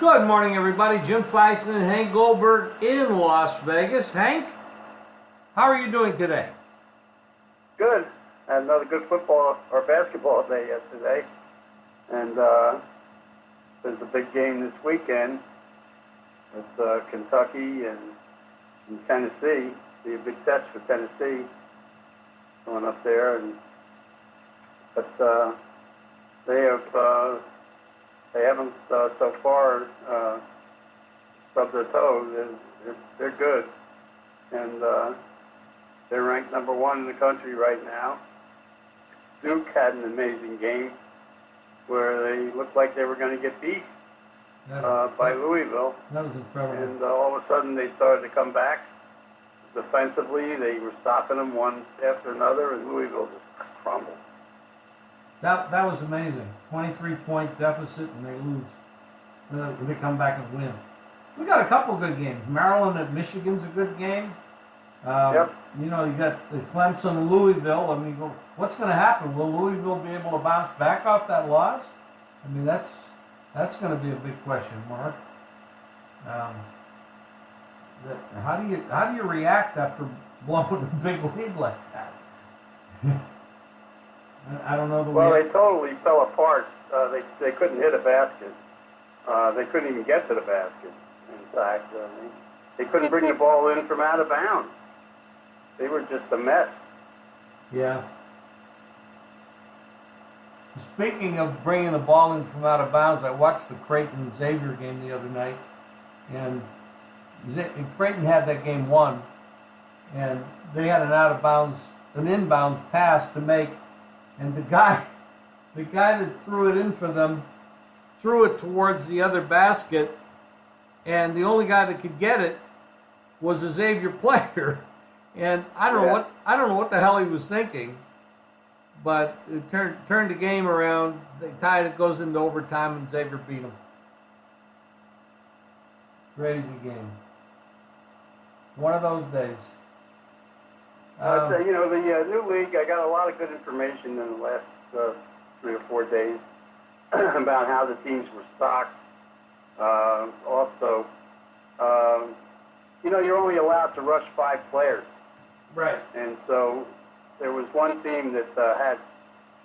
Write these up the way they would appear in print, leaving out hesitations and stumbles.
Good morning, everybody. Jim Feisen and Hank Goldberg in Las Vegas. Hank, how are you doing today? Good. Had another good football or basketball day yesterday. And there's a big game this weekend with Kentucky and Tennessee. Be a big test for Tennessee going up there. But they haven't so far stubbed their toes. They're good. And they're ranked number 1 in the country right now. Duke had an amazing game where they looked like they were going to get beat by Louisville. That was incredible. And all of a sudden they started to come back. Defensively, they were stopping them one after another, and Louisville just crumbled. That was amazing. 23-point deficit, and they lose. They come back and win. We got a couple good games. Maryland at Michigan's a good game. Yep. You know, you got the Clemson and Louisville. I mean, what's going to happen? Will Louisville be able to bounce back off that loss? I mean, that's going to be a big question mark. How do you react after blowing a big lead like that? I don't know the way. Well, they totally fell apart. They couldn't hit a basket. They couldn't even get to the basket. In fact, they couldn't bring the ball in from out of bounds. They were just a mess. Yeah. Speaking of bringing the ball in from out of bounds, I watched the Creighton-Xavier game the other night, and Creighton had that game won, and they had an inbounds pass to make, and the guy that threw it in for them threw it towards the other basket, and the only guy that could get it was a Xavier player. And I don't know what the hell he was thinking, but it turned the game around. They tied it, goes into overtime, and Xavier beat them. Crazy game. One of those days. The new league, I got a lot of good information in the last 3 or 4 days about how the teams were stocked. Also, you're only allowed to rush 5 players. Right. And so there was one team that had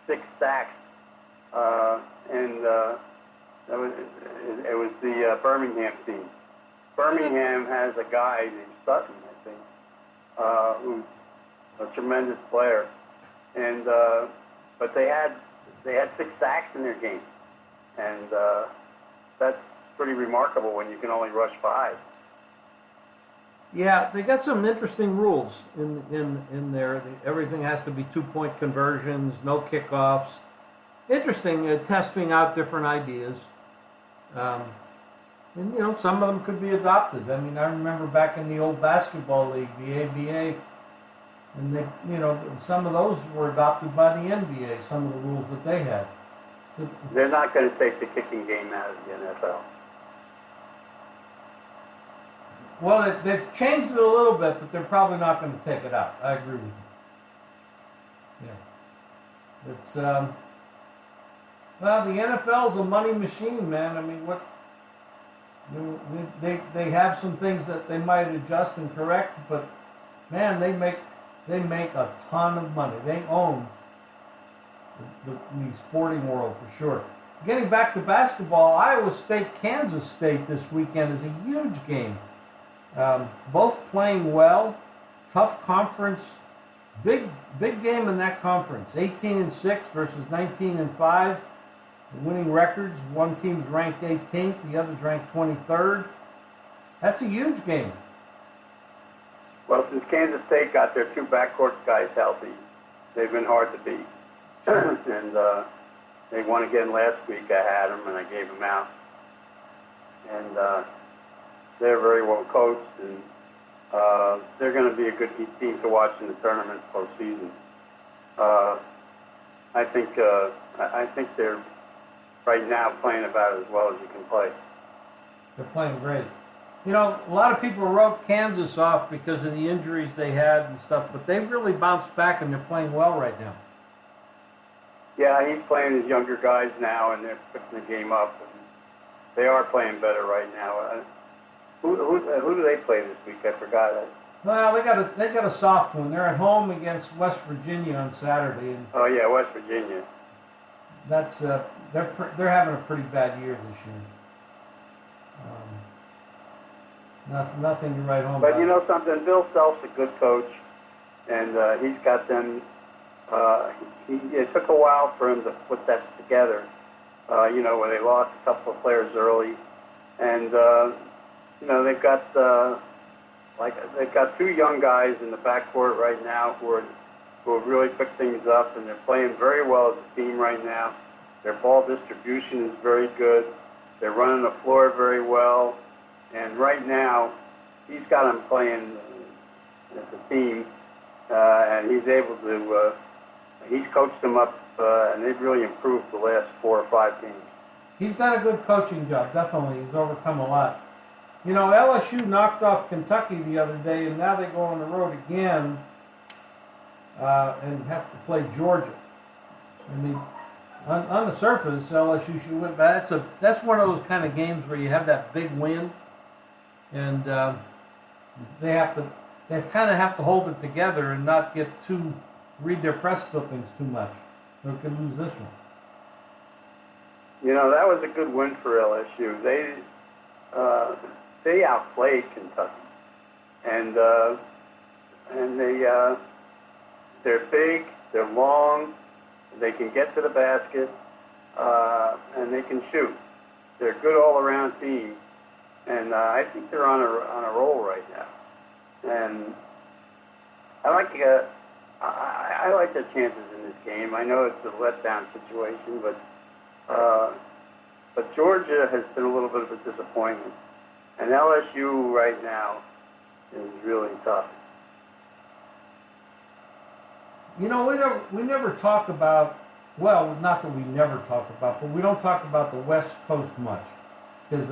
6 sacks, and it was the Birmingham team. Birmingham has a guy named Sutton, I think, who's a tremendous player, and but they had 6 sacks in their game, and that's pretty remarkable when you can only rush 5. Yeah, they got some interesting rules in there. Everything has to be 2-point conversions, no kickoffs. Interesting, testing out different ideas. And some of them could be adopted. I mean, I remember back in the old basketball league, the ABA, and some of those were adopted by the NBA. Some of the rules that they had. They're not going to take the kicking game out of the NFL. Well, they've changed it a little bit, but they're probably not going to take it out. I agree with you. Yeah. It's, well, the NFL's a money machine, man. I mean, they have some things that they might adjust and correct, but, man, they make a ton of money. They own the sporting world for sure. Getting back to basketball, Iowa State, Kansas State this weekend is a huge game. Both playing well, tough conference, big game in that conference. 18-6 versus 19-5. Winning records. One team's ranked 18th, the other's ranked 23rd. That's a huge game. Well, since Kansas State got their 2 backcourt guys healthy, they've been hard to beat. And they won again last week. I had them and I gave them out. And they're very well coached, and they're going to be a good team to watch in the tournament postseason. I think they're right now playing about as well as you can play. They're playing great. A lot of people wrote Kansas off because of the injuries they had and stuff, but they've really bounced back and they're playing well right now. Yeah, he's playing his younger guys now, and they're picking the game up. And They are playing better right now. Who do they play this week? I forgot. Well, they got a soft one. They're at home against West Virginia on Saturday, and Oh yeah, West Virginia. that's they're having a pretty bad year this year. Nothing to write home But about. you know something, Bill Self's a good coach, and he's got them. It took a while for him to put that together. You know, where they lost a couple of players early, and you know they've got they've got two young guys in the backcourt right now who have really picked things up, and they're playing very well as a team right now. Their ball distribution is very good. They're running the floor very well. And right now, he's got them playing as a team, and he's able to, he's coached them up, and they've really improved the last 4 or 5 games. He's done a good coaching job, definitely. He's overcome a lot. You know, LSU knocked off Kentucky the other day, and now they go on the road again and have to play Georgia. I mean, on the surface, LSU should win, but that's one of those kind of games where you have that big win, and they kind of have to hold it together and not read their press clippings too much, or could lose this one. You know, that was a good win for LSU. They outplayed Kentucky, and they're big, they're long, they can get to the basket, and they can shoot. They're a good all-around team, and I think they're on a roll right now. And I like their chances in this game. I know it's a letdown situation, but Georgia has been a little bit of a disappointment, and LSU right now is really tough. You know, we never talk about, well, not that we never talk about, but we don't talk about the West Coast much, because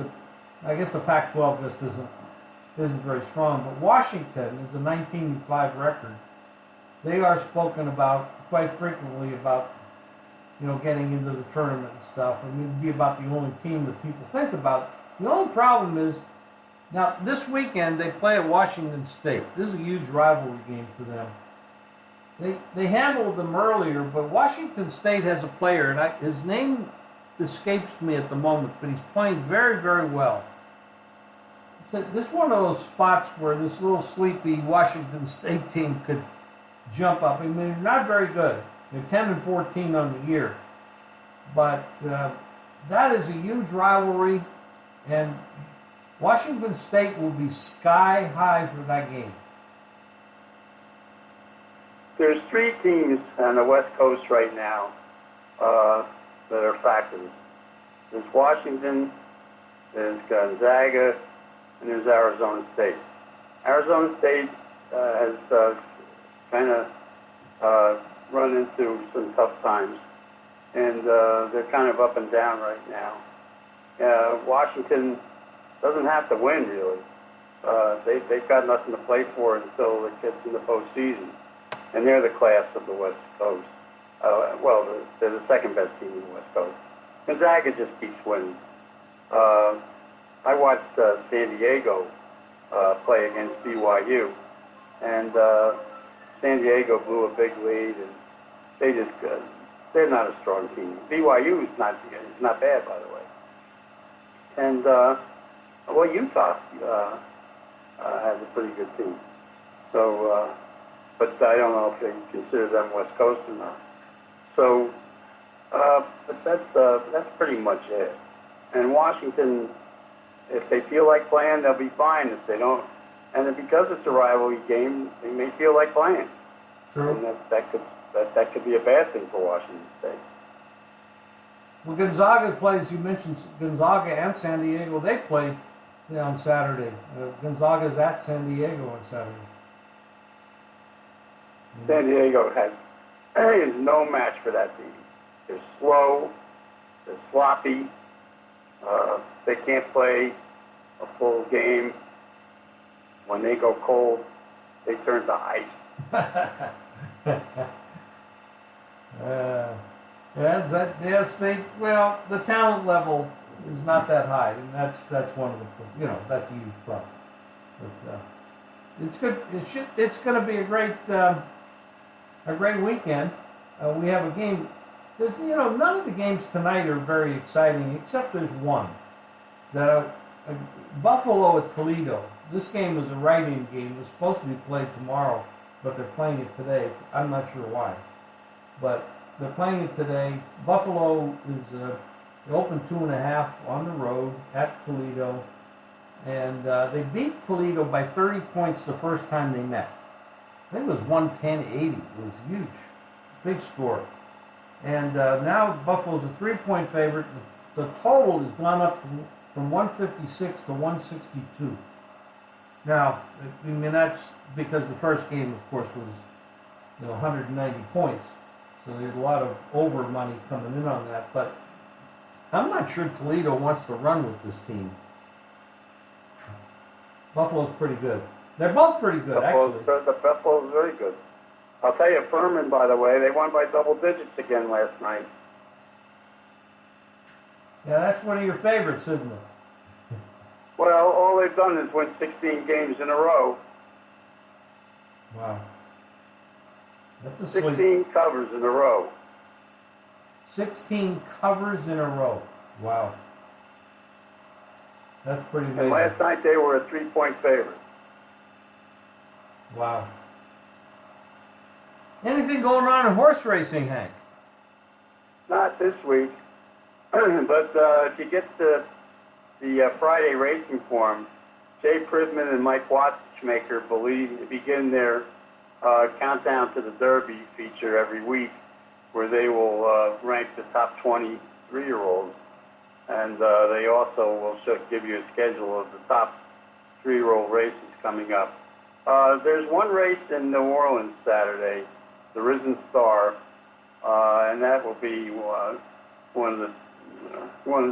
I guess the Pac-12 just isn't very strong. But Washington is a 19-5 record. They are spoken about quite frequently about, you know, getting into the tournament and stuff. I mean, it'd be about the only team that people think about. The only problem is, now this weekend they play at Washington State. This is a huge rivalry game for them. They handled them earlier, but Washington State has a player, and his name escapes me at the moment, but he's playing very, very well. So this is one of those spots where this little sleepy Washington State team could jump up. I mean, they're not very good. They're 10-14 on the year, but that is a huge rivalry, and Washington State will be sky high for that game. There's 3 teams on the West Coast right now that are factors. There's Washington, there's Gonzaga, and there's Arizona State. Arizona State has kind of run into some tough times, and they're kind of up and down right now. Washington doesn't have to win, really. They've got nothing to play for until it gets in the postseason. And they're the class of the West Coast. Well, they're the second best team in the West Coast. Gonzaga just keeps winning. I watched San Diego play against BYU, and San Diego blew a big lead, and they're not a strong team. BYU is not bad, by the way. And well, Utah has a pretty good team. So. But I don't know if they consider them West Coast or not. So, but that's pretty much it. And Washington, if they feel like playing, they'll be fine. If they don't, and then because it's a rivalry game, they may feel like playing. True. And that could be a bad thing for Washington State. Well, Gonzaga plays. You mentioned Gonzaga and San Diego. They play on Saturday. Gonzaga's at San Diego on Saturday. San Diego is no match for that team. They're slow, they're sloppy, they can't play a full game. When they go cold, they turn to ice. Yes, the talent level is not that high, and that's one of the, that's a huge problem. But it's good. It's going to be a great weekend. We have a game. There's, none of the games tonight are very exciting, except there's one. Buffalo at Toledo. This game was a write-in game. It was supposed to be played tomorrow, but they're playing it today. I'm not sure why, but they're playing it today. Buffalo is they opened 2.5 on the road at Toledo, and they beat Toledo by 30 points the first time they met. I think it was 110-80. It was huge, big score. And now Buffalo's a 3-point favorite. The total has gone up from 156 to 162. Now, I mean, that's because the first game, of course, was 190 points. So there's a lot of over money coming in on that. But I'm not sure Toledo wants to run with this team. Buffalo's pretty good. They're both pretty good, actually. The Buffalo's very good. I'll tell you, Furman, by the way, they won by double digits again last night. Yeah, that's one of your favorites, isn't it? Well, all they've done is win 16 games in a row. Wow. That's a 16 covers in a row. 16 covers in a row. Wow. That's pretty amazing. And last night they were a 3-point favorite. Wow. Anything going on in horse racing, Hank? Not this week. But if you get the Friday racing form, Jay Prisman and Mike Watchmaker begin their countdown to the Derby feature every week, where they will rank the top 20 3-year-olds, and they also will give you a schedule of the top 3-year-old races coming up. There's one race in New Orleans Saturday, the Risen Star, and that will be one of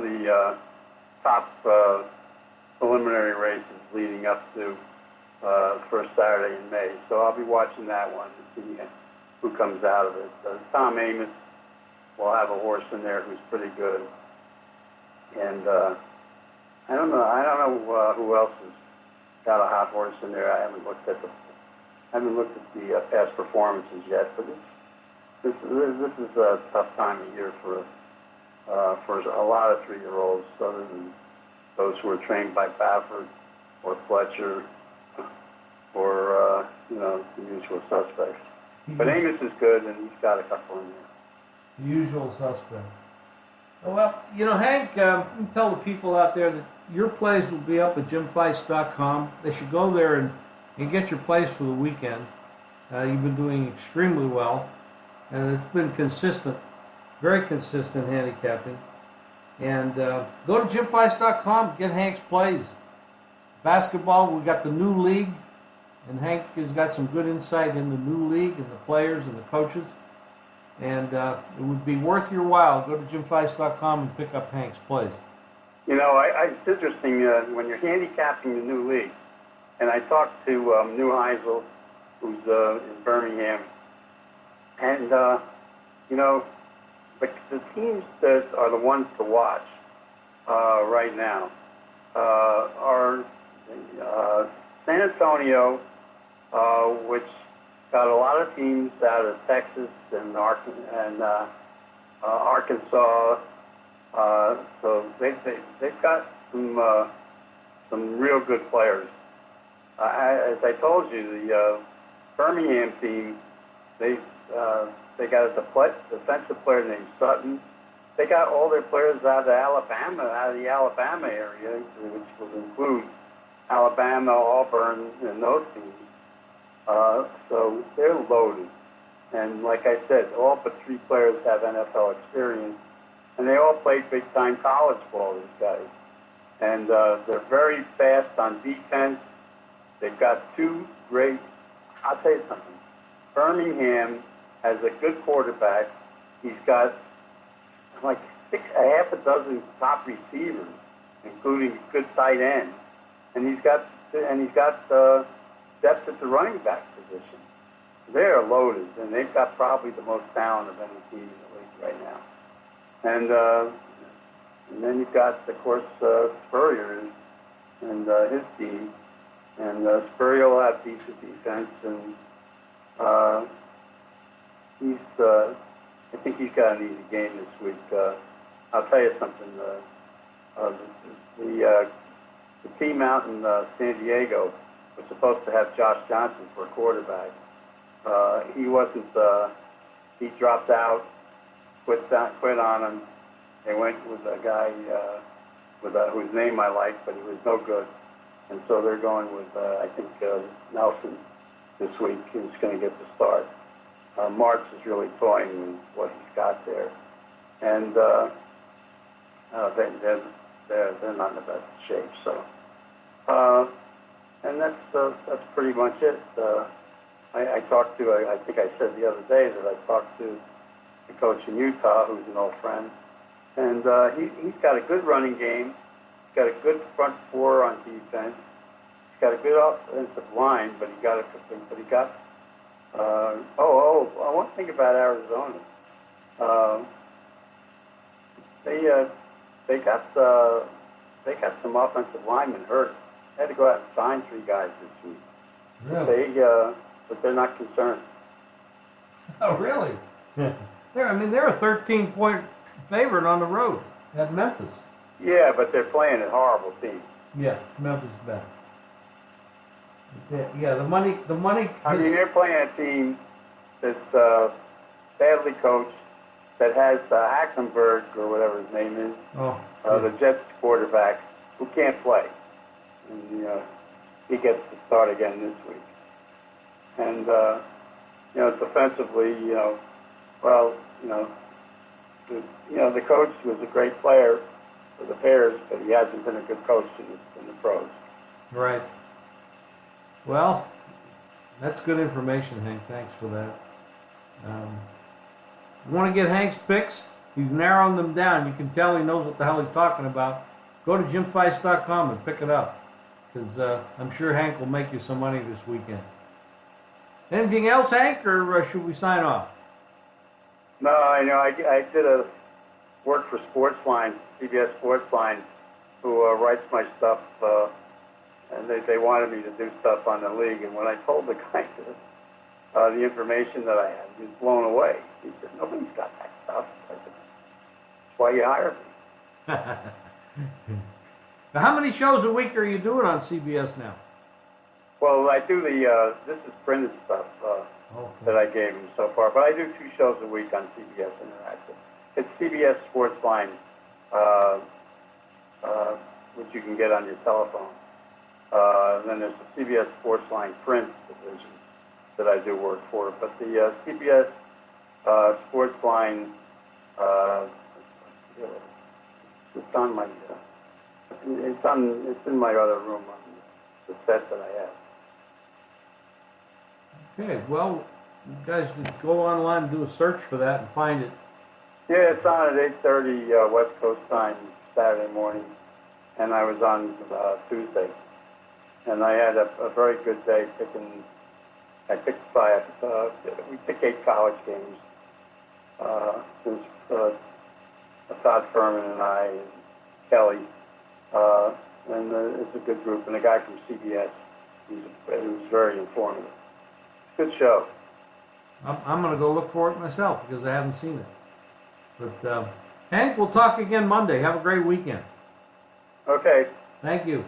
the top preliminary races leading up to first Saturday in May. So I'll be watching that one to see who comes out of it. Tom Amos will have a horse in there who's pretty good, and I don't know who else has got a hot horse in there. I haven't looked at the past performances yet, but this is a tough time of year for a lot of 3-year-olds, other than those who are trained by Baffert or Fletcher or the usual suspects. But Amos is good, and he's got a couple in there. The usual suspects. Well, Hank, you tell the people out there that your plays will be up at JimFeist.com. They should go there and get your plays for the weekend. You've been doing extremely well, and it's been consistent, very consistent handicapping. And go to JimFeist.com, get Hank's plays. Basketball, we got the new league, and Hank has got some good insight in the new league and the players and the coaches. And it would be worth your while. Go to JimFeist.com and pick up Hank's plays. It's interesting when you're handicapping the new league, and I talked to New Heisel, who's in Birmingham, and the teams that are the ones to watch right now are San Antonio, which got a lot of teams out of Texas and Arkansas. So they've got some real good players. As I told you, the Birmingham team, they got a defensive player named Sutton. They got all their players out of the Alabama area, which will include Alabama, Auburn, and those teams. So they're loaded. And like I said, all but 3 players have NFL experience. And they all played big-time college ball, these guys. And they're very fast on defense. They've got 2 great... I'll tell you something. Birmingham has a good quarterback. He's got like half a dozen top receivers, including a good tight end. And he's got depth at the running back position. They're loaded, and they've got probably the most talent of any team in the league right now. And And then you've got, of course, Spurrier and his team. And Spurrier will have decent defense, and I think he's got an easy game this week. I'll tell you something. The team out in San Diego was supposed to have Josh Johnson for a quarterback. He wasn't. He dropped out, quit on him. They went with a guy whose name I like, but he was no good. And so they're going with, I think, Nelson this week. He's going to get the start. March is really toying with what he's got there. And they're not in the best shape. So, and that's pretty much it. I talked to, I think I said the other day that I talked to the coach in Utah, who's an old friend, and he's got a good running game. He's got a good front four on defense. He's got a good offensive line, but he got one thing about Arizona. They got some offensive linemen hurt. They had to go out and sign 3 guys this week. Really? But they're not concerned. Oh, really? Yeah. They're a 13-point favorite on the road at Memphis. Yeah, but they're playing a horrible team. Yeah, Memphis is bad. Yeah, the money. I mean, they're playing a team that's badly coached, that has Hackenberg, or whatever his name is, the Jets quarterback, who can't play. And, he gets to start again this week. And, defensively, the coach was a great player for the Bears, but he hasn't been a good coach in the pros. Right. Well, that's good information, Hank. Thanks for that. You want to get Hank's picks? He's narrowing them down. You can tell he knows what the hell he's talking about. Go to jimfeist.com and pick it up, because I'm sure Hank will make you some money this weekend. Anything else, Hank, or should we sign off? No, I did a work for Sportsline, CBS Sportsline, who writes my stuff, and they wanted me to do stuff on the league. And when I told the guy the information that I had, he was blown away. He said, "Nobody's got that stuff." I said, "That's why you hired me." Now, how many shows a week are you doing on CBS now? Well, I do this is printed stuff that I gave him so far, but I do 2 shows a week on CBS Interactive. It's CBS Sportsline, which you can get on your telephone. Then there's the CBS Sportsline print division that I do work for. But the CBS Sportsline, it's on my, it's in my other room on the set that I have. Okay, well, you guys can go online and do a search for that and find it. Yeah, it's on at 8:30 West Coast time Saturday morning, and I was on Tuesday, and I had a very good day picking. I picked 5. We picked 8 college games since Todd Furman and I and Kelly, and it's a good group. And a guy from CBS who's very informative. Good show. I'm going to go look for it myself because I haven't seen it. But Hank, we'll talk again Monday. Have a great weekend. Okay. Thank you.